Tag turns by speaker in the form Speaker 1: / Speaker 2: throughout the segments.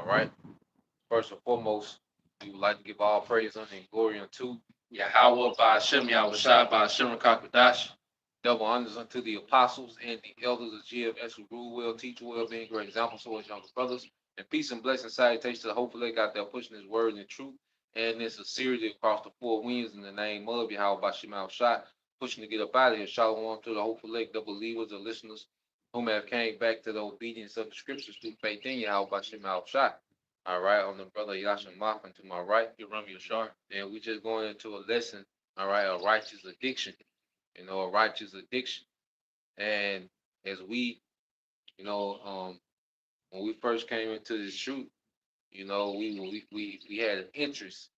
Speaker 1: right. First and foremost, we would like to give all praise, honor, and glory unto
Speaker 2: Yahweh by Hashem, Yahushai by Hashem Rakakadash.
Speaker 1: double honors unto the apostles and the elders of GFS who rule well, teach well, being great examples to us younger brothers. And peace and blessing salutations to the hopeful leg out there pushing his word and truth. And this sincerity across the four winds in the name of Yahweh Bashim Shot, pushing to get up out of here. Shalom to the hopeful leg, the believers, the listeners whom have came back to the obedience of the scriptures through faith in Yahweh Bashim Shot. All right, on the brother Yasha Mafin to my right.
Speaker 2: You run me a shark.
Speaker 1: And we just going into a lesson, all right, a righteous addiction. A righteous addiction. And as we, when we first came into this truth, we had an interest,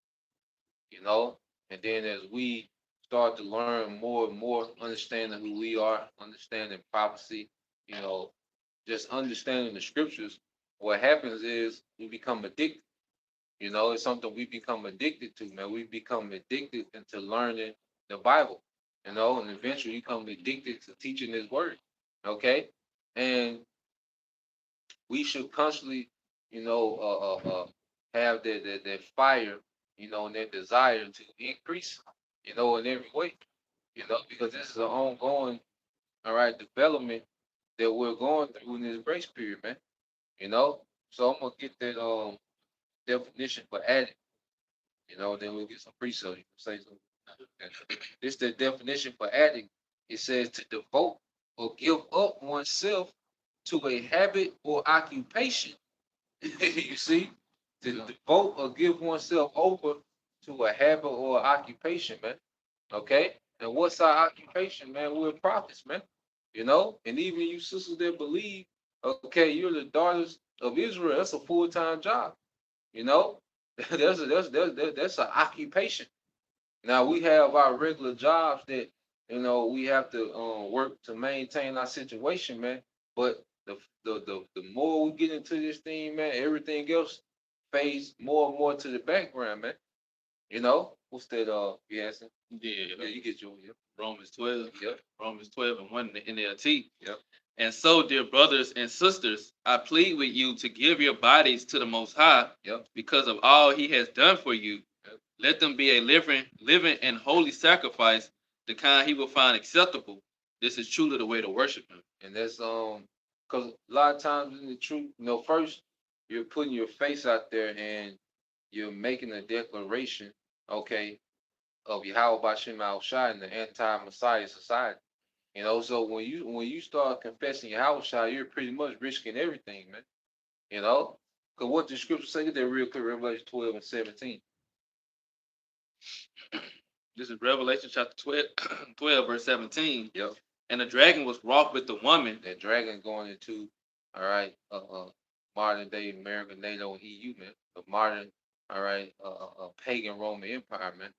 Speaker 1: and then as we start to learn more and more, understanding who we are, understanding prophecy, you know, just understanding the scriptures, what happens is we become addicted. It's something we become addicted to, man. We become addicted into learning the Bible, and eventually you become addicted to teaching His word. Okay, and we should constantly, have that fire, and that desire to increase, in every way, because this is an ongoing, all right, development that we're going through in this grace period, man. So I'm gonna get that definition for addict, then we'll get some precepts. You can say something. This the definition for addict. It says to devote or give up oneself to a habit or occupation. You see, to devote or give oneself over to a habit or occupation, man. Okay, and what's our occupation, man? We're prophets, man. And even you sisters that believe, okay, you're the daughters of Israel. That's a full-time job. You know, that's an occupation. Now we have our regular jobs that we have to work to maintain our situation, man. But the more we get into this thing, man, everything else fades more and more to the background, man. What's that? You asking?
Speaker 2: Yeah,
Speaker 1: You get your yep.
Speaker 2: Romans 12.
Speaker 1: Yep.
Speaker 2: Romans 12 and 1 in the NLT.
Speaker 1: Yep.
Speaker 2: And so, dear brothers and sisters, I plead with you to give your bodies to the Most High,
Speaker 1: Yep.
Speaker 2: because of all He has done for you.
Speaker 1: Yep.
Speaker 2: Let them be a living and holy sacrifice, the kind He will find acceptable. This is truly the way to worship Him.
Speaker 1: And that's because a lot of times in the truth, first you're putting your face out there and you're making a declaration, okay, of Yahweh Bashim Al Shai in the anti-Messiah society. So when you start confessing Yahweh Shai, you're pretty much risking everything, man. Because what the scripture say, get that real clear, Revelation 12 and 17.
Speaker 2: This is Revelation chapter 12 verse 17.
Speaker 1: Yep.
Speaker 2: And the dragon was wroth with the woman.
Speaker 1: That dragon going into, all right, modern day America, NATO, and EU, man. The modern, all right, pagan Roman Empire, man.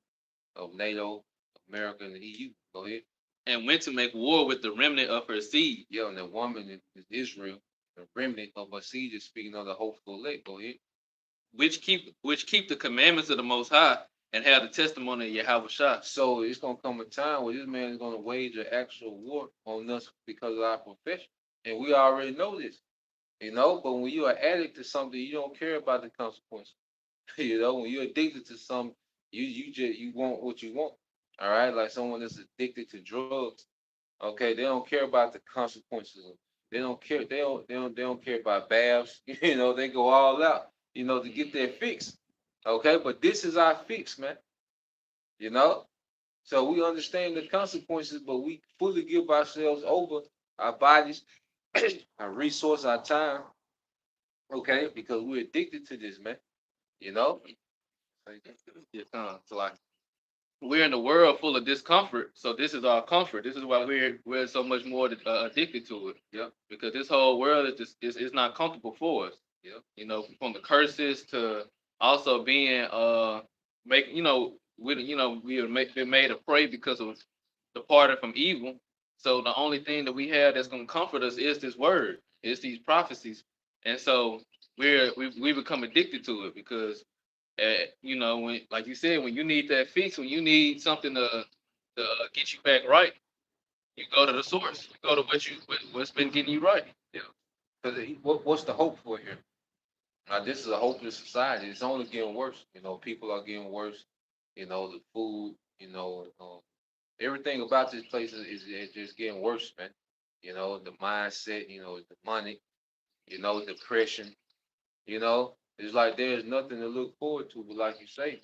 Speaker 1: Of NATO, America, and the EU. Go ahead.
Speaker 2: And went to make war with the remnant of her seed.
Speaker 1: Yeah, and the woman is Israel. The remnant of her seed is speaking of the hopeful elect. Go ahead.
Speaker 2: Which keep the commandments of the Most High and have the testimony of Yahweh Shai.
Speaker 1: So it's gonna come a time where this man is gonna wage an actual war on us because of our profession, and we already know this. But when you're an addict to something, you don't care about the consequences. When you're addicted to something, you want what you want. All right, like someone that's addicted to drugs. Okay, they don't care about the consequences. They don't care. They don't care about baths. They go all out. To get their fix. Okay, but this is our fix, man. So we understand the consequences, but we fully give ourselves over, our bodies, our resource, our time. Okay, because we're addicted to this, man.
Speaker 2: So like, we're in a world full of discomfort, so this is our comfort. This is why we're so much more addicted to it.
Speaker 1: Yeah,
Speaker 2: because this whole world is not comfortable for us.
Speaker 1: Yeah,
Speaker 2: From the curses to also being we have been made afraid because of departing from evil. So the only thing that we have that's going to comfort us is this word, is these prophecies, and so we become addicted to it because when, like you said, when you need that fix, when you need something to get you back right, you go to the source. You go to what's been getting you right.
Speaker 1: yeah. Because what's the hope for here? Now, this is a hopeless society. It's only getting worse. People are getting worse. The food. Everything about this place is just getting worse, man. The mindset. The money. Depression. It's like there's nothing to look forward to. But like you say,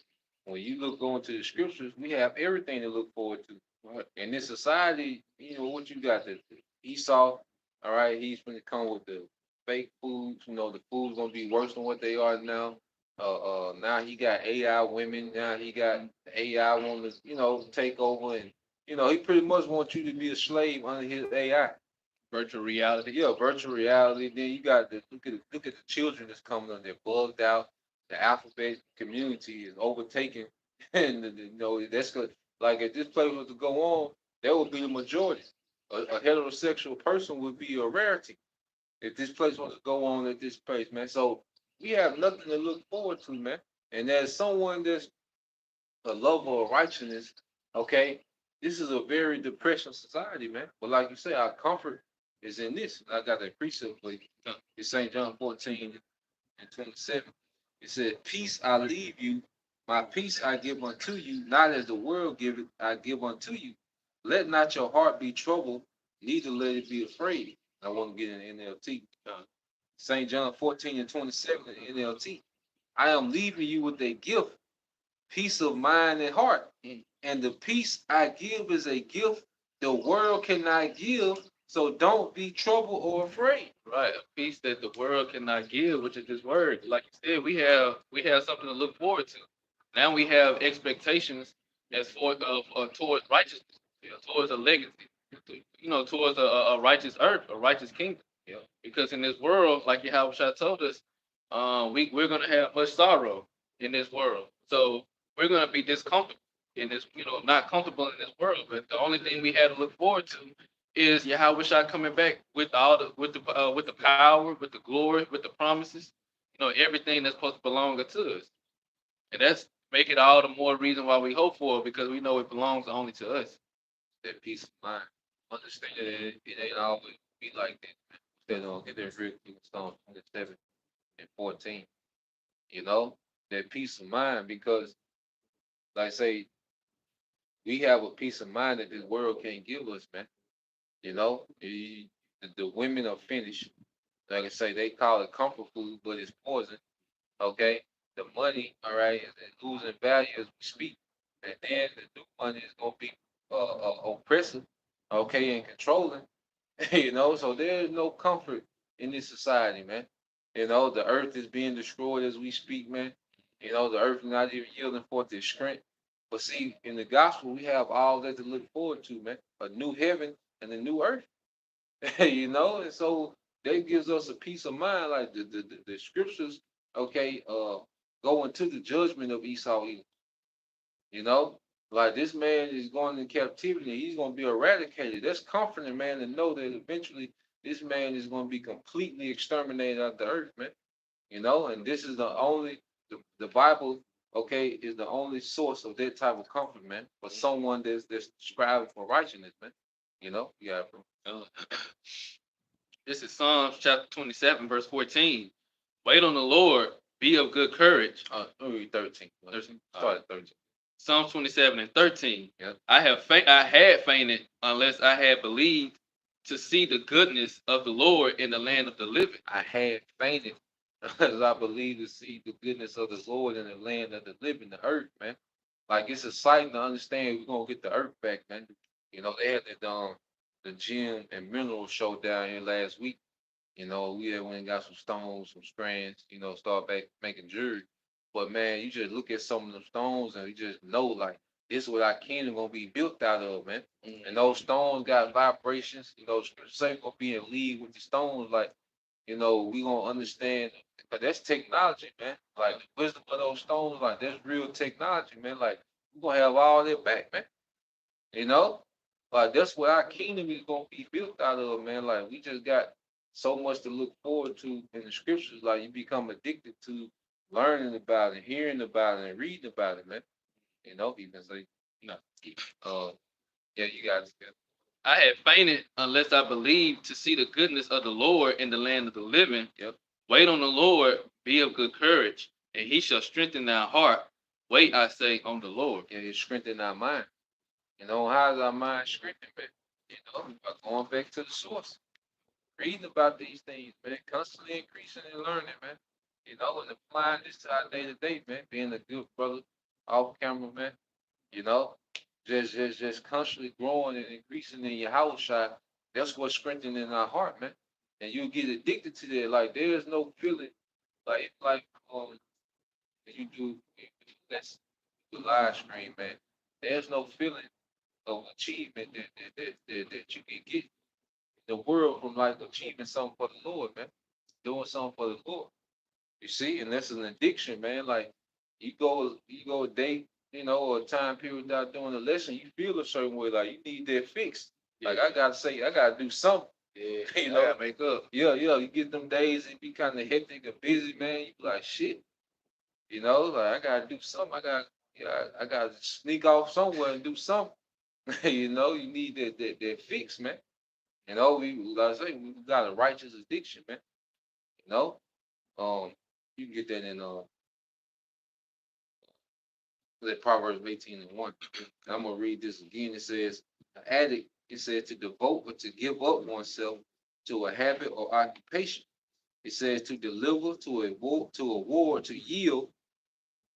Speaker 1: when you go into the scriptures, we have everything to look forward to.
Speaker 2: Right.
Speaker 1: In this society, what you got? The Esau, all right, he's going to come with the fake foods. The food's going to be worse than what they are now. Now he got AI women. Now he got AI want to, take over, and he pretty much wants you to be a slave under his AI.
Speaker 2: Virtual reality.
Speaker 1: Yeah, virtual reality. Then you got the look at the children that's coming on. They're bugged out. The alphabet community is overtaken, and that's good. Like if this place was to go on, that would be the majority. A heterosexual person would be a rarity if this place was to go on at this pace, man. So we have nothing to look forward to, man. And as someone that's a lover of righteousness, okay, this is a very depression society, man. But like you say, our comfort is in this. I got a precept for you. It's St. John 14 and 27. It said, Peace I leave you, my peace I give unto you, not as the world giveth, I give unto you. Let not your heart be troubled, neither let it be afraid. I want to get in NLT. St. John 14 and 27 in NLT. I am leaving you with a gift, peace of mind and heart. And the peace I give is a gift the world cannot give. So don't be troubled or afraid.
Speaker 2: Right, a peace that the world cannot give, which is His word. Like you said, we have something to look forward to. Now we have expectations as for towards righteousness, towards a legacy, towards a righteous earth, a righteous kingdom. Because in this world, like Yahweh told us, we're gonna have much sorrow in this world. So we're gonna be discomfortable in this, not comfortable in this world. But the only thing we had to look forward to is Yahweh coming back with all the with the power, with the glory, with the promises, everything that's supposed to belong to us. And that's make it all the more reason why we hope for it, because we know it belongs only to us.
Speaker 1: That peace of mind. Understand that it ain't always be like that. Get there real quick, Psalm 27 and 14. You know, that peace of mind, because like I say, we have a peace of mind that this world can't give us, man. The women are finished. Like I say, they call it comfort food, but it's poison. Okay, the money, all right, is losing value as we speak, and then the new money is gonna be oppressive, okay, and controlling. So there's no comfort in this society, man. The earth is being destroyed as we speak, man. The earth is not even yielding forth its strength. But see, in the gospel, we have all that to look forward to, man. A new heaven and a new earth. And so that gives us a peace of mind, like the scriptures, okay, go into the judgment of Esau, you know, like this man is going in captivity, he's going to be eradicated. That's comforting, man, to know that eventually this man is going to be completely exterminated out the earth, man. And this is the Bible, okay, is the only source of that type of comfort, man, for someone that's striving for righteousness, man. Yeah.
Speaker 2: Uh, this is Psalms chapter 27, verse 14. Wait on the Lord, be of good courage.
Speaker 1: Let me read 13.
Speaker 2: 13.
Speaker 1: Start at 13.
Speaker 2: Psalms 27 and 13.
Speaker 1: Yep.
Speaker 2: I had fainted unless I had believed to see the goodness of the Lord in the land of the living.
Speaker 1: I had fainted as I believe to see the goodness of the Lord in the land of the living, the earth, man. Like it's exciting to understand we're gonna get the earth back, man. They had the gem and mineral show down here last week. We had went and got some stones, some strands, start back making jewelry. But man, you just look at some of them stones and you just know like this is what our kingdom gonna be built out of, man. And those stones got vibrations, same gonna be in league with the stones, like, we gonna understand, but that's technology, man. Like the wisdom of those stones, like that's real technology, man. Like we're gonna have all that back, man. You know? Like that's what our kingdom is gonna be built out of, man. Like we just got so much to look forward to in the scriptures. Like you become addicted to learning about it, hearing about it, and reading about it, man. You can say, you know, uh, yeah, you got it.
Speaker 2: I had fainted unless I believed to see the goodness of the Lord in the land of the living.
Speaker 1: Yep.
Speaker 2: Wait on the Lord, be of good courage, and he shall strengthen thy heart. Wait, I say, on the Lord.
Speaker 1: And it strengthen our mind. How's our mind strengthened, man? By going back to the source, reading about these things, man, constantly increasing and learning, man. And applying this to our day to day, man, being a good brother, off camera, man. You know, just constantly growing and increasing in your house shot. That's what's strengthening our heart, man. And you get addicted to that. Like there's no feeling like when you do that's the live stream, man. There's no feeling of achievement that you can get in the world from like achieving something for the Lord, man. Doing something for the Lord. You see, and that's an addiction, man. Like you go a day, or a time period without doing a lesson, you feel a certain way, like you need that fix. Like I gotta say, I gotta do something.
Speaker 2: Yeah,
Speaker 1: You
Speaker 2: I
Speaker 1: know,
Speaker 2: gotta make up.
Speaker 1: yeah. You get them days and be kind of hectic and busy, man. You be like shit. Like I gotta do something. I gotta sneak off somewhere and do something. You need that fix, man. We gotta say we got a righteous addiction, man. You know, you can get that in Proverbs 18:1. I'm gonna read this again. It says, "An addict." It says to devote or to give up oneself to a habit or occupation. It says to deliver, to award, to yield,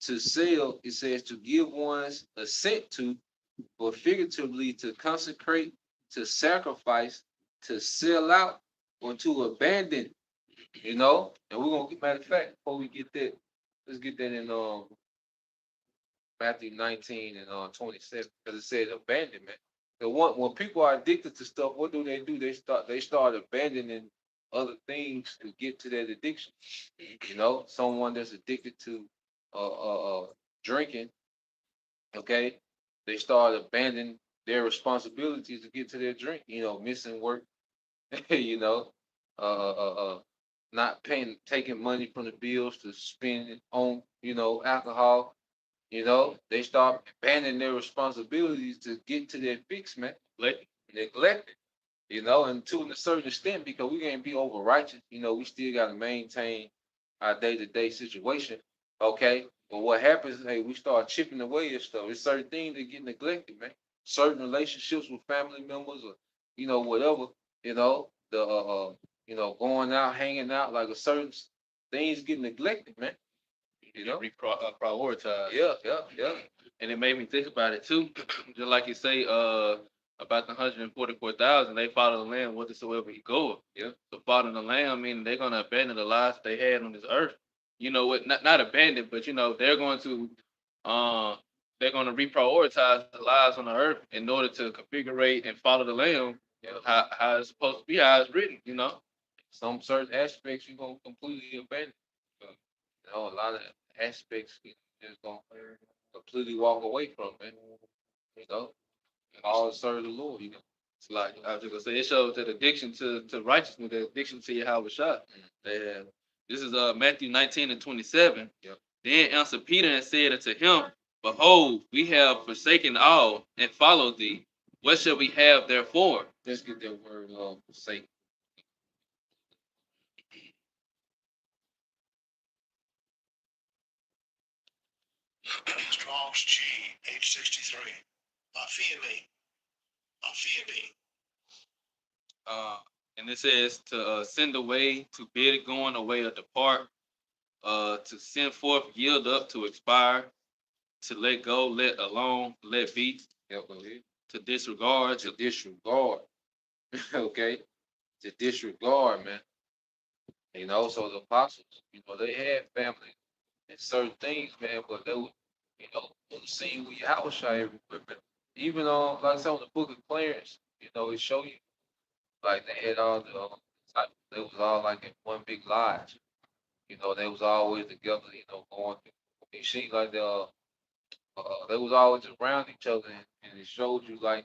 Speaker 1: to sell. It says to give one's assent to, or figuratively to consecrate, to sacrifice, to sell out, or to abandon. And we're gonna get, matter of fact, before we get that, let's get that in Matthew 19 and 27, because it said abandonment. The one when people are addicted to stuff, what do? They start abandoning other things to get to that addiction. Someone that's addicted to drinking, okay, they start abandoning their responsibilities to get to their drink. Missing work, you know, not paying, taking money from the bills to spend it on, alcohol. They start abandoning their responsibilities to get to their fix, man. Neglect it. And to a certain extent, because we can't be over righteous. We still got to maintain our day to day situation. Okay. But what happens, hey, we start chipping away at stuff. It's certain things that get neglected, man. Certain relationships with family members or, whatever, going out, hanging out, like a certain things get neglected, man.
Speaker 2: Prioritize.
Speaker 1: Yeah.
Speaker 2: And it made me think about it too. Just like you say, about the 144,000, they follow the Lamb whithersoever he goeth.
Speaker 1: Yeah.
Speaker 2: So following the Lamb, meaning they're gonna abandon the lives they had on this earth. You know what? Not abandon, but uh, they're gonna reprioritize the lives on the earth in order to configure and follow the Lamb.
Speaker 1: Yeah.
Speaker 2: How it's supposed to be, how it's written.
Speaker 1: Some certain aspects you're gonna completely abandon. A lot of aspects you just gonna completely walk away from, man. You know, and all serve the Lord.
Speaker 2: It's like I was just gonna say, it shows that addiction to righteousness, the addiction to Yahweh Shah. They have. This is Matthew 19 and 27.
Speaker 1: Yep.
Speaker 2: Then answered Peter and said unto him, Behold, we have forsaken all and followed thee. What shall we have therefore?
Speaker 1: Let's get that word forsake.
Speaker 3: Strong's G, H63. Fear me. Fear me.
Speaker 2: And it says to send away, to bid going away or depart, to send forth, yield up, to expire, to let go, let alone, let be,
Speaker 1: Yep, go ahead.
Speaker 2: to disregard,
Speaker 1: To disregard. Okay. To disregard, man. So the apostles, they had family and certain things, man, but they were, on the scene with Yahushua everywhere, man. Even on, like I said, on the book of Clarence, it show you, like, they had all the, they was all like in one big lodge. They was always together, going through. You see, like, they was always around each other, and it showed you, like,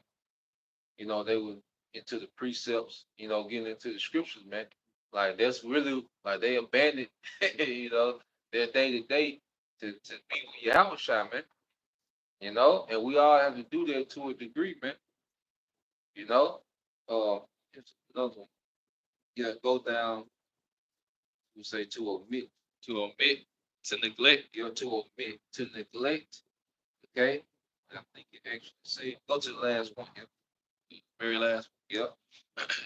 Speaker 1: they were into the precepts, getting into the scriptures, man. Like, that's really, like, they abandoned, their day to day to be with Yahushua, man. And we all have to do that to a degree, man. You know, it's another one. Yeah, go down We say to omit,
Speaker 2: to omit, to neglect.
Speaker 1: to omit, to neglect. Okay. I think it actually say go to the last one.
Speaker 2: Very last.
Speaker 1: Yep.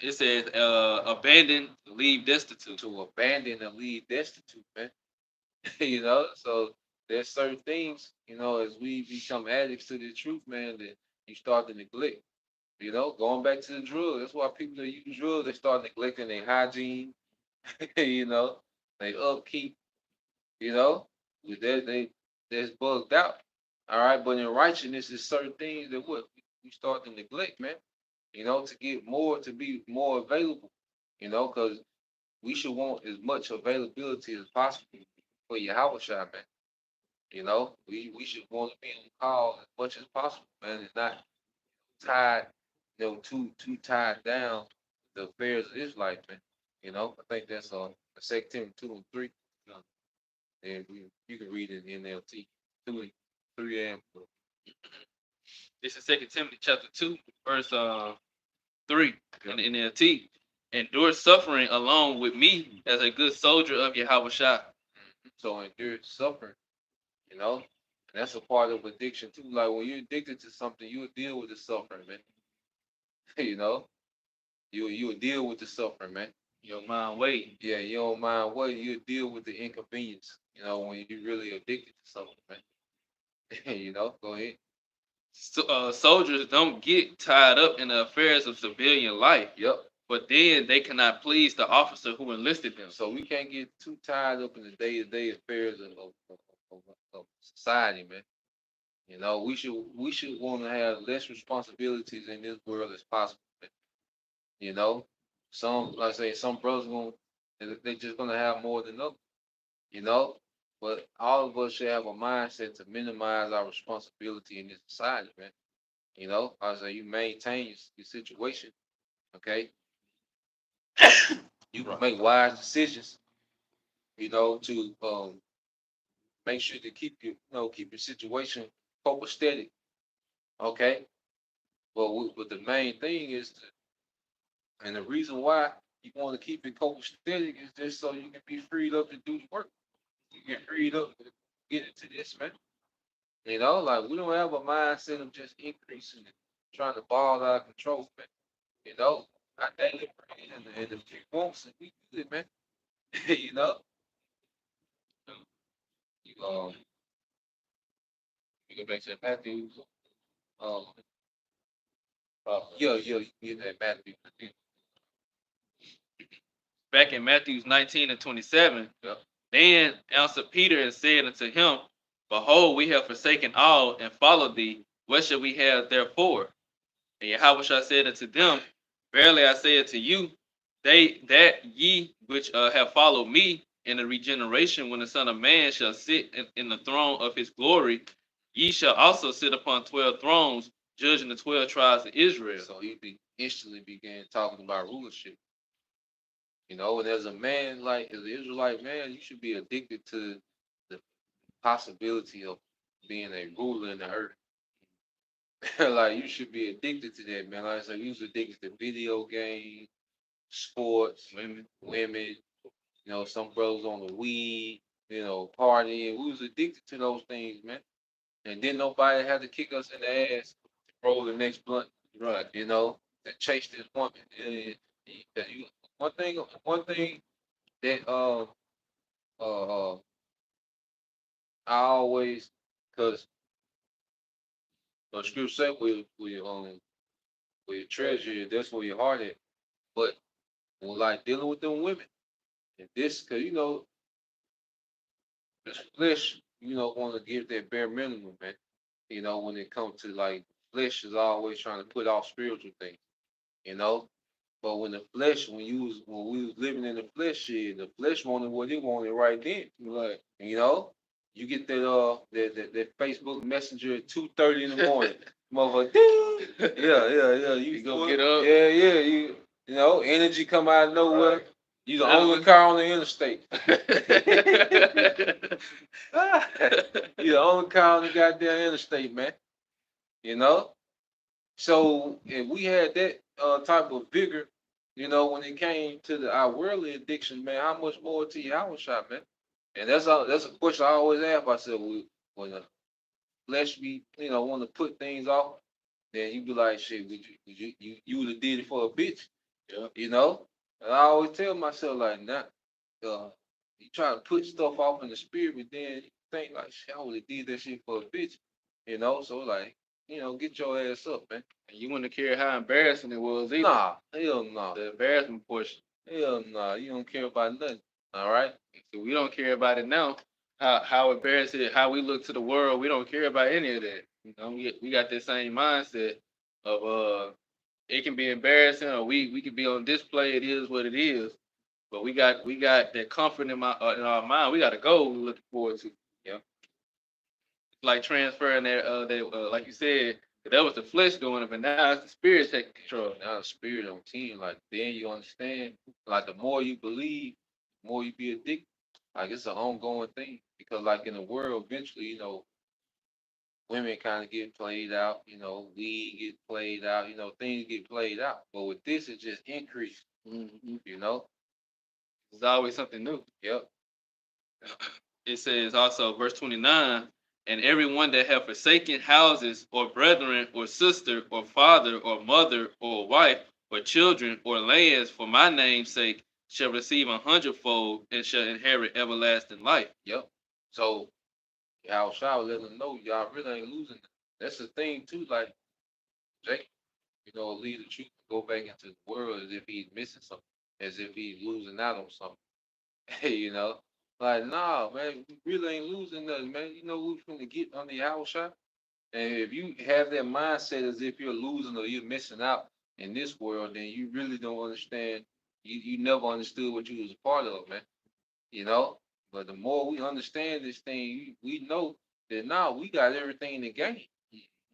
Speaker 2: It says, abandon, leave destitute.
Speaker 1: To abandon and leave destitute, man. So there's certain things, as we become addicts to the truth, man, that you start to neglect. Going back to the drug. That's why people that use drugs, they start neglecting their hygiene, you know, they upkeep, you know, that's bugged out. All right, but in righteousness is certain things that what we start to neglect, man. To get more, to be more available, because we should want as much availability as possible for your house shot, man. We should want to be on call as much as possible, man. It's not tied, too tied down with the affairs of this life, man. I think that's on 2 Timothy 2:3. And you can read it in NLT 2:3 and 4.
Speaker 2: This is 2 Timothy chapter 2, verse 3 in the NLT. Endure suffering along with me as a good soldier of Yahweh Shah.
Speaker 1: So endure suffering, and that's a part of addiction too. Like when you're addicted to something, you will deal with the suffering, man. you know, you will deal with the suffering, man.
Speaker 2: Your mind waiting.
Speaker 1: Yeah, you don't mind what you deal with the inconvenience. When you're really addicted to something, man. Go ahead.
Speaker 2: So, soldiers don't get tied up in the affairs of civilian life,
Speaker 1: Yep.
Speaker 2: but then they cannot please the officer who enlisted them.
Speaker 1: So we can't get too tied up in the day-to-day affairs of society, man. We should want to have less responsibilities in this world as possible, man. Some, like I say, some brothers they just gonna have more than others, you know. But all of us should have a mindset to minimize our responsibility in this society, man. I say you maintain your situation, okay? You can make wise decisions, to make sure to keep your situation copacetic, okay? But the main thing is, and the reason why you want to keep it copacetic is just so you can be freed up to do the work. You get freed up to get into this, man. Like we don't have a mindset of just increasing and trying to ball out of control, man. You know, I daily bread and the few wants and we good, man. you know, you you go back to Matthew. Um, yeah, you get that Matthew.
Speaker 2: Back in Matthew 19 and 27,
Speaker 1: Yeah.
Speaker 2: then answered Peter and said unto him, behold, we have forsaken all and followed thee. What shall we have therefore? And Yahweh said unto them, verily I say unto you, that ye which have followed me in the regeneration, when the Son of Man shall sit in the throne of his glory, ye shall also sit upon 12 thrones, judging the 12 tribes of Israel.
Speaker 1: So he instantly began talking about rulership. And as a man, like as an Israelite man, you should be addicted to the possibility of being a ruler in the earth. Like you should be addicted to that, man. Like I said, you was addicted to video games, sports, women. Some brothers on the weed, partying. We was addicted to those things, man. And then nobody had to kick us in the ass to roll the next blunt,
Speaker 2: Right.
Speaker 1: to chase this woman. One thing that uh I always, because the scripture said where your treasure is, that's where your heart is. But when like dealing with them women, and this, because this flesh, want to give that bare minimum, man. When it comes to like flesh is always trying to put off spiritual things, you know. But when the flesh, when we was living in the flesh, the flesh wanted what it wanted right then.
Speaker 2: Right.
Speaker 1: You get that Facebook Messenger at 2:30 in the morning, motherfucker. Ding! Yeah. You
Speaker 2: go get up.
Speaker 1: Yeah. Energy come out of nowhere.
Speaker 2: Right.
Speaker 1: You the only car on the interstate. You the only car on the goddamn interstate, man. So if we had that type of vigor You know, when it came to our worldly addiction, man, how much more to Yahweh shot, man? And that's a question I always ask myself when the flesh be, want to put things off, then you be like, shit, you would have did it for a bitch,
Speaker 2: Yeah.
Speaker 1: you know? And I always tell myself like, nah, you try to put stuff off in the spirit, but then you think like, shit, I would have did that shit for a bitch, So like, get your ass up, man.
Speaker 2: And you wouldn't care how embarrassing it was either.
Speaker 1: Nah, hell no.
Speaker 2: The embarrassment portion.
Speaker 1: Hell nah. You don't care about nothing. All right.
Speaker 2: So we don't care about it now. How embarrassing, how we look to the world, we don't care about any of that. We got this same mindset of it can be embarrassing or we can be on display. It is what it is. But we got that comfort in our mind. We got a goal we're looking forward to. Yeah. Like transferring that like you said, that was the flesh doing it, but now it's the spirit taking control.
Speaker 1: Now the spirit on team, like then you understand. Like the more you believe, the more you be addicted. Like it's an ongoing thing. Because like in the world, eventually, women kind of get played out, weed get played out, things get played out. But with this, it just increased, you know?
Speaker 2: There's always something new.
Speaker 1: Yep.
Speaker 2: It says also, verse 29, and everyone that have forsaken houses, or brethren, or sister, or father, or mother, or wife, or children, or lands, for my name's sake, shall receive 100-fold and shall inherit everlasting life.
Speaker 1: Yep. So y'all shall let them know y'all really ain't losing. That's the thing too, like Jake, leave the truth and go back into the world as if he's missing something, as if he's losing out on something. you know? Like, nah, man, we really ain't losing nothing, man. You know who's gonna get on the house shot? And if you have that mindset as if you're losing or you're missing out in this world, then you really don't understand. You never understood what you was a part of, man. You know? But the more we understand this thing, we know that now we got everything to gain.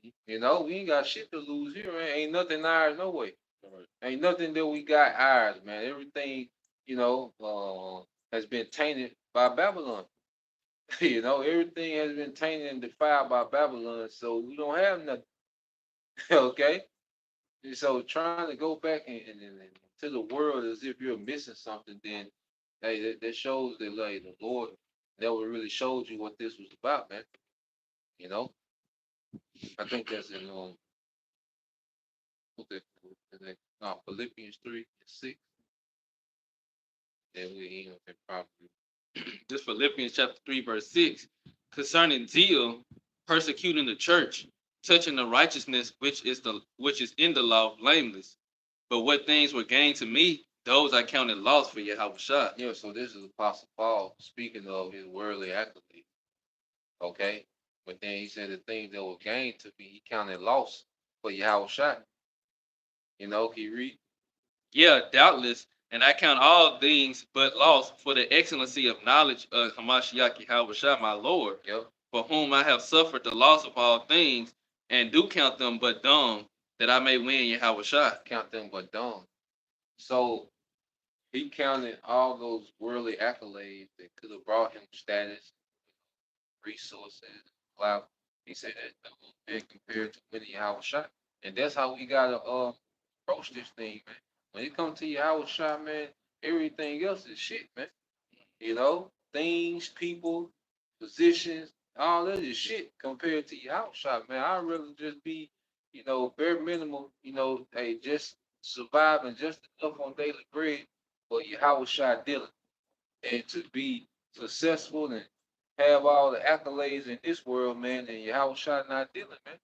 Speaker 1: We ain't got shit to lose here, man. Ain't nothing ours, no way. Ain't nothing that we got ours, man. Everything, has been tainted by Babylon. Everything has been tainted and defiled by Babylon, so we don't have nothing. Okay? And so trying to go back and to the world as if you're missing something, then hey, that shows that like the Lord never really showed you what this was about, man. You know? I think that's in Philippians 3:6. Then we end with probably.
Speaker 2: This Philippians chapter 3, verse 6, concerning zeal, persecuting the church, touching the righteousness which is in the law, blameless. But what things were gained to me, those I counted loss for Yahweh Shah.
Speaker 1: Yeah, so this is Apostle Paul speaking of his worldly accolades. Okay? But then he said the things that were gained to me, he counted loss for Yahweh Shah. Can you read?
Speaker 2: Yeah, doubtless. And I count all things but loss for the excellency of knowledge of Hamashiach Yahweh Shah, my Lord,
Speaker 1: Yep.
Speaker 2: for whom I have suffered the loss of all things, and do count them but dung, that I may win Yahweh Shah.
Speaker 1: Count them but dung. So he counted all those worldly accolades that could have brought him status, resources, clout. He said that and compared to winning Yahweh Shah. And that's how we gotta approach this thing, man. When it comes to Yahweh Shah, man, everything else is shit, man. Things, people, positions, all that is shit compared to Yahweh Shah, man. I'd rather just be, bare minimum, hey, just surviving just enough on daily bread for Yahweh Shah dealing. And to be successful and have all the accolades in this world, man, and Yahweh Shah not dealing, man.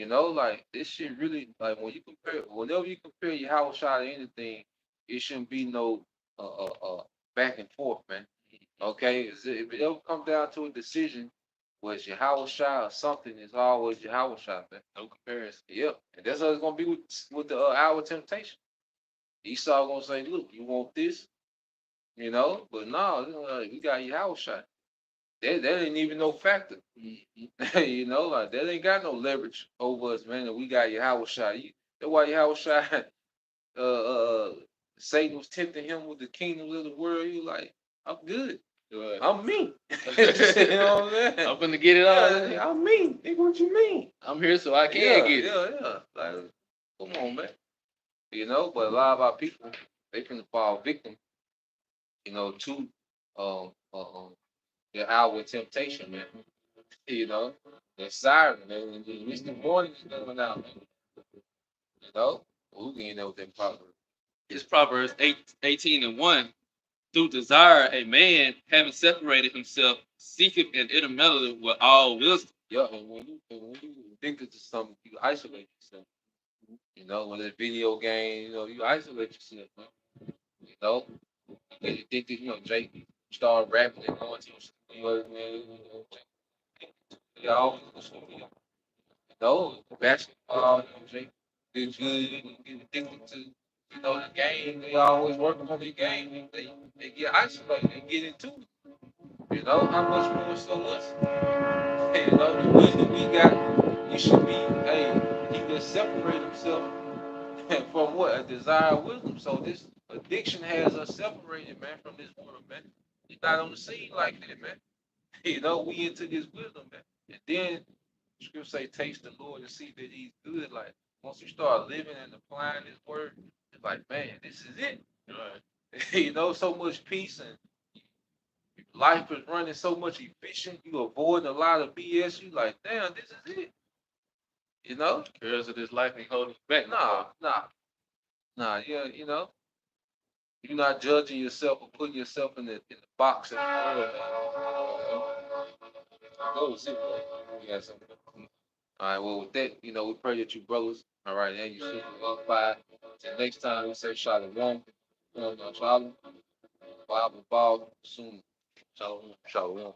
Speaker 1: Like this shit really like whenever you compare Yahweh Shah to anything, it shouldn't be no back and forth, man. Okay? If it ever come down to a decision, was Yahweh Shah or something, it's always Yahweh Shah, man.
Speaker 2: No comparison.
Speaker 1: Yep. And that's how it's gonna be with the hour temptation. Esau gonna say, look, you want this, but no, we got Yahweh Shah. That ain't even no factor. Like that ain't got no leverage over us, man. And we got Yahweh Shah. That's why Yahweh Shah, Satan was tempting him with the kingdoms of the world. He was like, I'm good. I'm me. You know what I'm saying?
Speaker 2: I'm gonna get it all.
Speaker 1: Yeah, I'm me. Think what you mean?
Speaker 2: I'm here so I can get it.
Speaker 1: Yeah. Like, come on, man. you know. But a lot of our people, they can fall victim, to um, uh, um, their outward temptation, man. You know, their siren, man. And it's the warning is going out, man. You know, who can know them proper?
Speaker 2: It's Proverbs 18:1. Through desire, a man having separated himself, seeketh an intermeddle with all wisdom.
Speaker 1: Yeah, and when you think of something, you isolate yourself. You know, when it's video game, you isolate yourself, man. You know, you get addicted. Drake start rapping and going to the studio, man. They always go to the studio. Basketball, Drake did good. You get addicted to, the game. They always working on the game. And they get isolated. They get into it. How much more so us? Hey, the wisdom we got, we should be. Hey, he can separate himself from what a desire of wisdom. So this addiction has us separated, man, from this world, man. He's not on the scene like that, man. We into this wisdom, man. And then scripture say, taste the Lord and see that He's good. Like once you start living and applying His word, it's like, man, this is it. Right. So much peace and life is running so much efficient. You avoiding a lot of BS. You like, damn, this is it.
Speaker 2: Cares of this life ain't holding you back.
Speaker 1: Nah. Yeah, you're not judging yourself or putting yourself in the box of the world. Go sit. You got something. All right. Well, with that, we pray that you brothers. All right, and you super up by. Till next time, we say Shalom. Shalom. Bible ball soon. Shalom. Shalom.